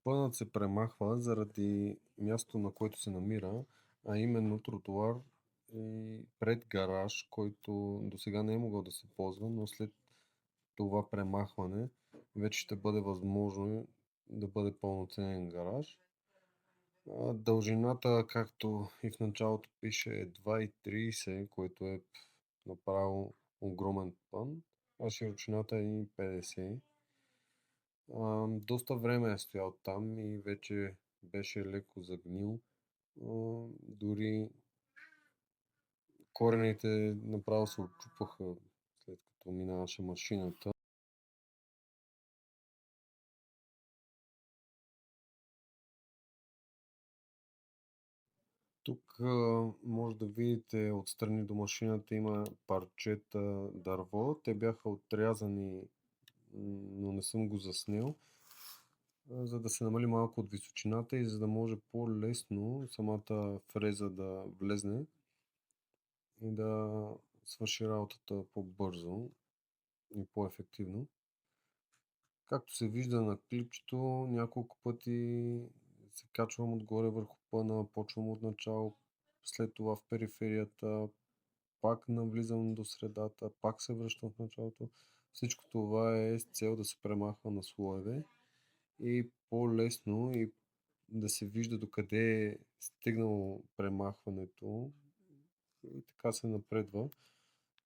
Пънът се премахва заради мястото, на което се намира, а именно тротуар и пред гараж, който досега не е могъл да се ползва, но след това премахване вече ще бъде възможно да бъде пълноценен гараж. Дължината, както и в началото пише, е 2,30, което е направо огромен пън, а широчината е 1,50. Доста време е стоял там и вече беше леко загнил. Дори корените направо се отчупаха след като минаваше машината. Тук може да видите отстрани до машината има парчета дърво. Те бяха отрязани, но не съм го заснел, за да се намали малко от височината и за да може по-лесно самата фреза да влезне и да свърши работата по-бързо и по-ефективно. Както се вижда на клипчето, няколко пъти се качвам отгоре върху пъна, почвам от начало, след това в периферията, пак навлизам до средата, пак се връщам в началото. Всичко това е с цел да се премахва на слоеве и по-лесно и да се вижда докъде е стигнало премахването и така се напредва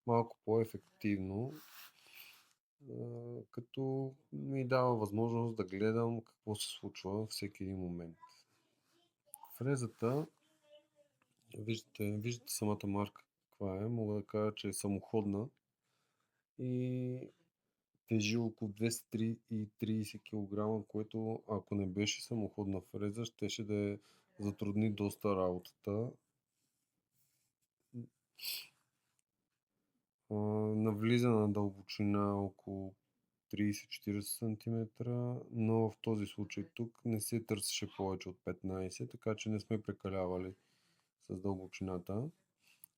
малко по-ефективно, като ми дава възможност да гледам какво се случва всеки един момент. Фрезата, виждате самата марка каква е, мога да кажа, че е самоходна и тежи около 230 кг, което ако не беше самоходна фреза, щеше да затрудни доста работата. Навлиза на дълбочина около 30-40 см, но в този случай тук не се търсеше повече от 15, така че не сме прекалявали с дълбочината.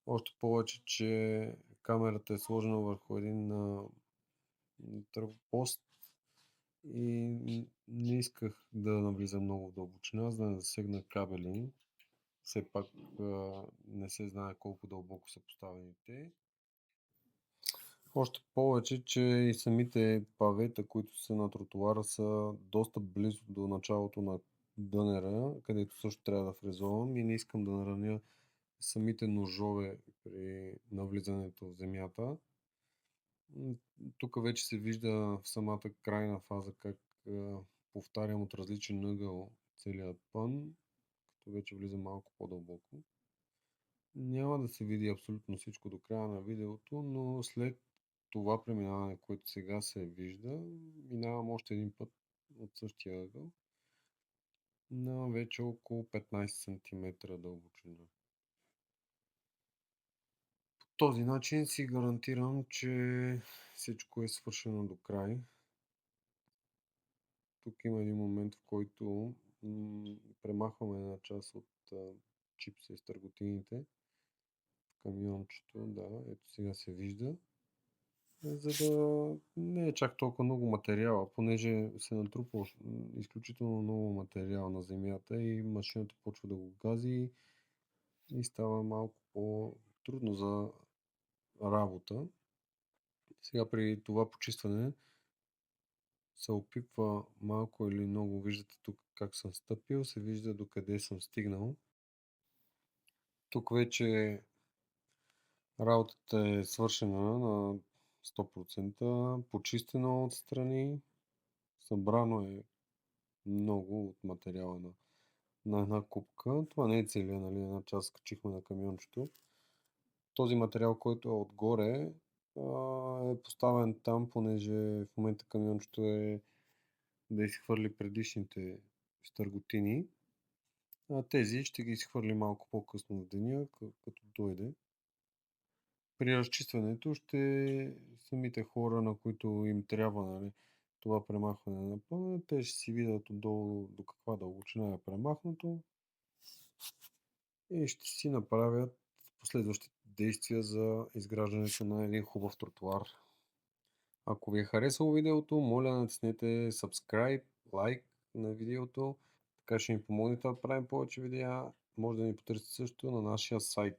Още повече, че камерата е сложена върху един трафопост и не исках да навлизам много в дълбочина, за да не засегна кабели. Все пак не се знае колко дълбоко са поставени те. Още повече, че и самите павета, които са на тротуара, са доста близо до началото на дънера, където също трябва да фрезовам и не искам да нараня самите ножове при навлизането в земята. Тук вече се вижда в самата крайна фаза как повтарям от различен ъгъл целият пън, като вече влиза малко по-дълбоко. Няма да се види абсолютно всичко до края на видеото, но след това преминаване, което сега се вижда, минавам още един път от същия ъгъл на вече около 15 см дълбочина. По този начин си гарантирам, че всичко е свършено до край. Тук има един момент, в който премахваме една част от чипса и стърготините в камиончето. Да, ето сега се вижда. За да не е чак толкова много материала, понеже се натрупва изключително много материал на земята и машината почва да го гази и става малко по-трудно за работа. Сега при това почистване се опипва малко или много. Виждате тук как съм стъпил, се вижда докъде съм стигнал. Тук вече работата е свършена на 100%, почистено отстрани, събрано е много от материала на една купка. Това не е целия, нали, една част качихме на камиончето. Този материал, който е отгоре, е поставен там, понеже в момента камиончето е да изхвърли предишните стърготини. Тези ще ги изхвърли малко по-късно в деня, като дойде. При разчистването самите хора, на които им трябва, нали, това премахване на пъна, те ще си видят отдолу до каква дълбочина е премахнато и ще си направят последващите действия за изграждането на един хубав тротуар. Ако ви е харесало видеото, моля натиснете subscribe, like на видеото. Така ще ни помогнете да правим повече видеа. Може да ни потърсите също на нашия сайт